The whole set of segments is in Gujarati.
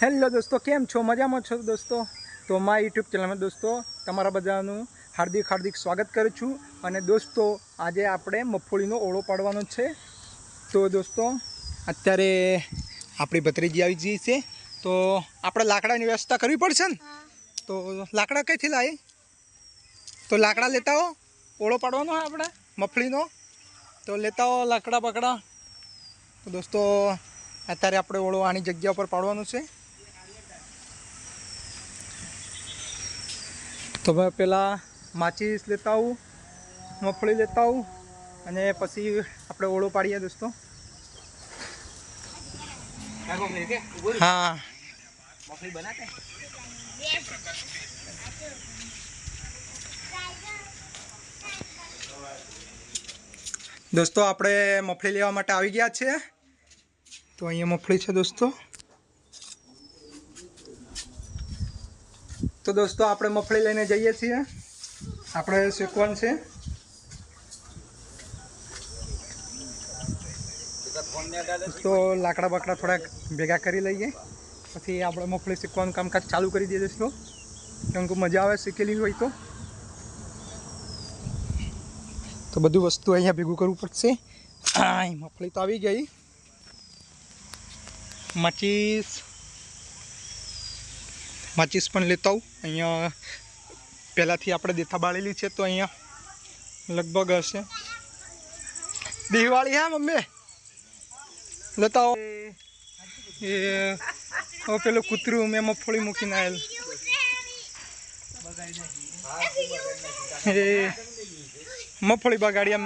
હેલો દોસ્તો, કેમ છો? મજામાં છો દોસ્તો? તો મારા યુટ્યુબ ચેનલમાં દોસ્તો તમારા બધાનું હાર્દિક સ્વાગત કરું છું. અને દોસ્તો આજે આપણે મગફળીનો ઓળો પાડવાનો છે. તો દોસ્તો અત્યારે આપણી ભત્રીજી આવી ગઈ છે, તો આપણે લાકડાની વ્યવસ્થા કરવી પડશે ને. તો લાકડા કઈથી લાવી? તો લાકડા લેતા હો, ઓળો પાડવાનો હોય આપણે મગફળીનો, તો લેતા હો લાકડા બકડા. તો દોસ્તો અત્યારે આપણે ઓળો આની જગ્યા પર પાડવાનું છે. તો મેં પહેલાં માચીસ લેતા આવું, મગફળી લેતા આવું અને પછી આપણે ઓળો પાડીએ દોસ્તો. હા દોસ્તો આપણે મગફળી લેવા માટે આવી ગયા છે. તો અહીંયા મગફળી છે દોસ્તો. તો દોસ્તો આપણે મગફળી લઈને જઈએ છીએ, આપણે શેકવાનું છે. તો લાકડા બાકડા થોડાક ભેગા કરી લઈએ, પછી આપણે મગફળી શેકવાનું કામકાજ ચાલુ કરી દઈએ દોસ્તો. કેમ કે મજા આવે શેકેલી હોય તો બધું વસ્તુ અહીંયા ભેગું કરવું પડશે. મગફળી તો આવી ગઈ. માચીસ પણ લેતા આવું. અહીંયા પહેલાંથી આપણે દેથા બાળેલી છે, તો અહીંયા લગભગ હશે દિવાળી. હા મમ્મી લેતા આવો. એ પેલું કૂતરું મેં મગફળી મૂકીને આવેલ. એ મગફળી બગાડી એમ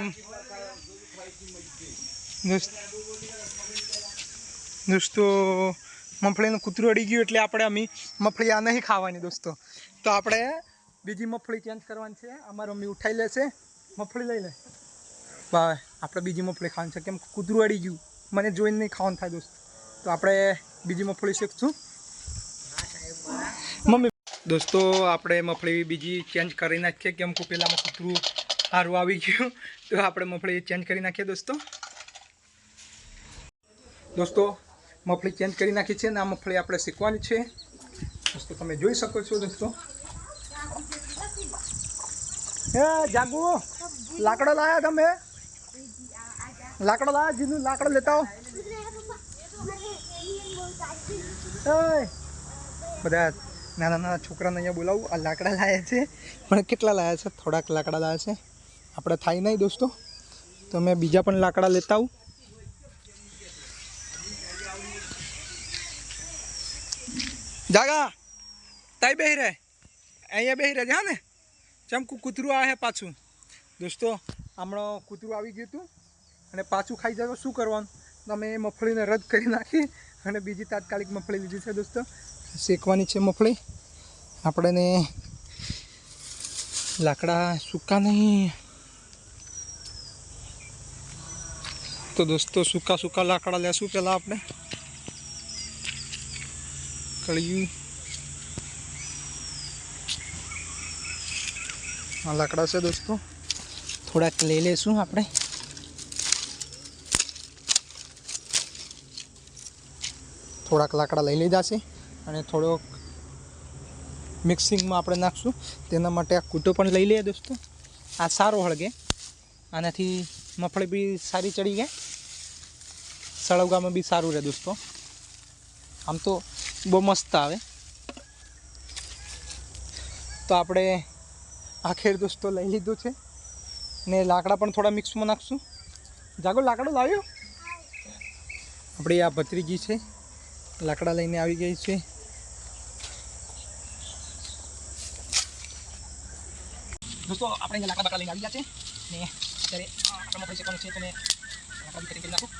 દોસ્તો. મગફળીનું કૂતરું અડી ગયું એટલે આપણે મગફળી આ નહીં ખાવાની દોસ્તો. તો આપણે બીજી મગફળી ચેન્જ કરવાની છે. અમારી મમ્મી ઉઠાઈ લેશે, મગફળી લઈ લે. ભાઈ આપણે બીજી મગફળી ખાવાની છે, કેમ કૂતરું અડી ગયું, મને જોઈને નહીં ખાવાનું થાય દોસ્ત. તો આપણે બીજી મગફળી શીખશું મમ્મી. દોસ્તો આપણે મગફળી બીજી ચેન્જ કરી નાખીએ, કેમ કે પહેલાંમાં કૂતરું સારું આવી ગયું, તો આપણે મગફળી ચેન્જ કરી નાખીએ દોસ્તો. મગફળી ચેન્જ કરી નાખી છે ને આ મગફળી આપણે શીખવાની છે દોસ્તો. તમે જોઈ શકો છો દોસ્તો. હે જાગુ, લાકડો લાયા તમે? લાકડો લાયા? જીનું લાકડો લેતા હો. બધા નાના છોકરાને અહીંયા બોલાવું. આ લાકડા લાયા છે, પણ કેટલા લાયા છે? થોડાક લાકડા લાયા છે, આપણે થાય નહીં દોસ્તો. તો મેં બીજા પણ લાકડા લેતા આવું. જાગા તાઈ બેહી રહે, અહીંયા બેહી રહે. હા ને, ચમકું કૂતરું આવે પાછું દોસ્તો. હમણાં કૂતરું આવી ગયું હતું અને પાછું ખાઈ જાય તો શું કરવાનું? તમે એ મગફળીને રદ કરી નાખી અને બીજી તાત્કાલિક મગફળી લીધી છે દોસ્તો. શેકવાની છે મગફળી. આપણે લાકડા સૂકા નહીં, તો દોસ્તો સૂકા લાકડા લેશું પહેલાં આપણે. કળિયું આ લાકડા છે દોસ્તો, થોડાક લઈ લેશું આપણે. થોડાક લાકડા લઈ લીધા છે અને થોડોક મિક્સિંગમાં આપણે નાખશું. તેના માટે આ કૂટો પણ લઈ લઈએ દોસ્તો. આ સારો હળગે, આનાથી મગફળી બી સારી ચડી જાય, સળવગામાં બી સારું રહે દોસ્તો. આમ તો બહુ મસ્ત આવે. તો આપણે આખેર દોસ્તો લઈ લીધું છે ને લાકડા પણ થોડા મિક્સમાં નાખશું. જાગો લાકડો લાવ્યો. આપણી આ ભત્રીજી છે, લાકડા લઈને આવી ગઈ છે. દોસ્તો આપણે અહીંયા લાકડા લઈને આવી ગયા છે ને અત્યારે આપણે મગફળી શેકવાનું છે, તો મેં લાકડા બી કરી નાખું.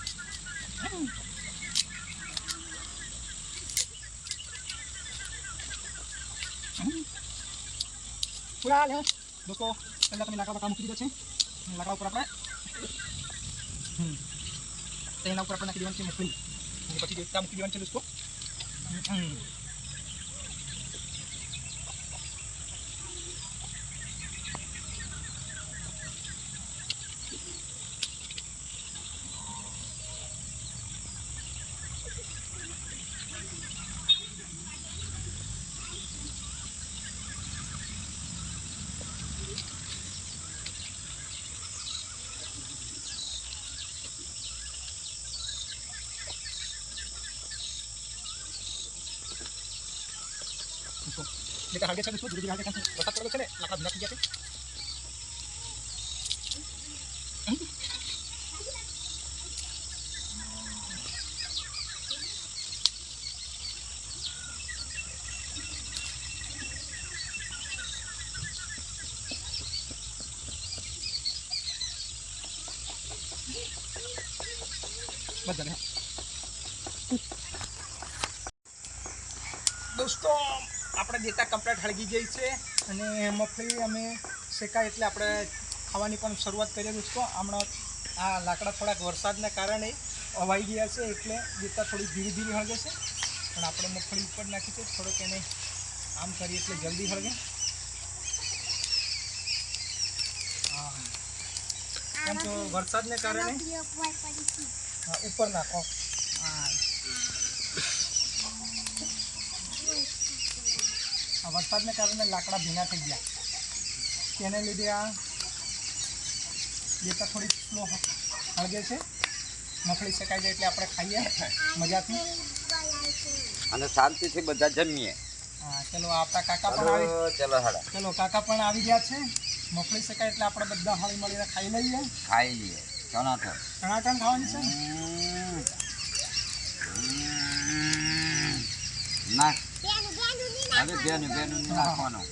પૂરા લે દોસ્તો. પહેલાં તમે લાકડા મૂકી દીધા છે, લાકડા ઉપર આપણે તેના ઉપર આપણે નાખી દેવાની છે મગફળી, પછી દેવતા મૂકી દેવાની છે દોસ્તો. એટલે હાગે છે દોસ્તો ધીરે ધીરે હાગે છે વરસાદ પડે છે ને લાકડા ભીના થઈ ગયા છે બસ ચાલે દોસ્તો આપણે દેતા કમ્પ્લીટ હળગી ગઈ છે અને મગફળી અમે શેકાય એટલે આપણે ખાવાની પણ શરૂઆત કરીએ દોસ્તો. હમણાં આ લાકડા થોડાક વરસાદના કારણે અવાઈ ગયા છે એટલે દેતા થોડી ધીરે ધીરે હળગે છે પણ આપણે મગફળી ઉપર નાખી છે થોડોક એને આમ કરીએ એટલે જલ્દી હળગે. હા કેમ તો વરસાદને કારણે ઉપર નાખો. હા વરસાદને કારણે લાકડા ભીના થઈ ગયા તેને લીધે આ દેતા થોડી સ્લો હળગે છે. મગફળી શેકાઈ જાય એટલે આપણે ખાઈએ મજાથી અને શાંતિથી બધા જમીએ. હા ચલો આપણા કાકા પણ આવી ચલો કાકા પણ આવી ગયા છે. મગફળી શેકાય એટલે આપણે બધા હળી મળીને ખાઈ લઈએ. ટણાટણ ખાવાની છે નાખ હવે બેનું નાખવાનું.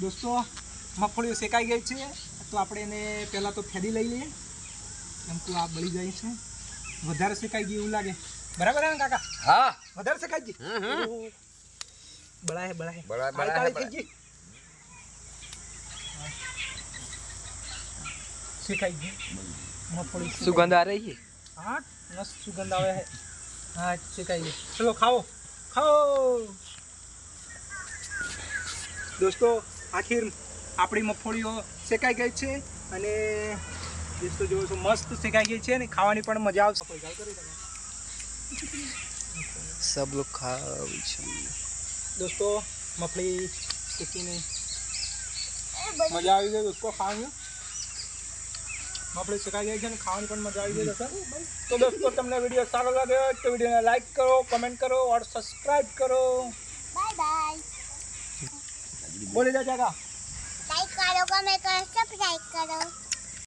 દોસ્તો મગફળીઓ શેકાઈ ગઈ છે તો આપણે એને પહેલાં તો ફેરી લઈ લઈએ એમ તો આ બળી જાય છે. વધારે શેકાઈ ગઈ એવું લાગે. બરાબર ને કાકા? હા વધારે શેકાઈ ગઈ. બળાય થઈ ગઈ. શેકાઈ ગઈ મગફળી. सुगंध आ रही है. हाँ मस्त सुगंध आवे है. हाँ શેકાઈ ગઈ. ચલો ખાઓ દોસ્તો. આખીર આપણી મગફળીઓ શેકાઈ ગઈ છે અને દોસ્તો જોવો છો મસ્ત શેકાઈ ગઈ છે અને ખાવાની પણ મજા આવશે. सब लोग खा દોસ્તો મગફળી શેકીને મજા આવી ગઈ દોસ્તો ખાવાની. મગફળી શેકાઈ ગઈ છે અને ખાવાની પણ મજા આવી ગઈ હશે. તો દોસ્તો તમને વિડીયો સારો લાગ્યો તો વિડીયોને લાઈક કરો, કમેન્ટ કરો और સબસ્ક્રાઇબ કરો. Bye bye. બોલી જા કાકા. लाइक करो, कमेंट करो, सब्सक्राइब करो.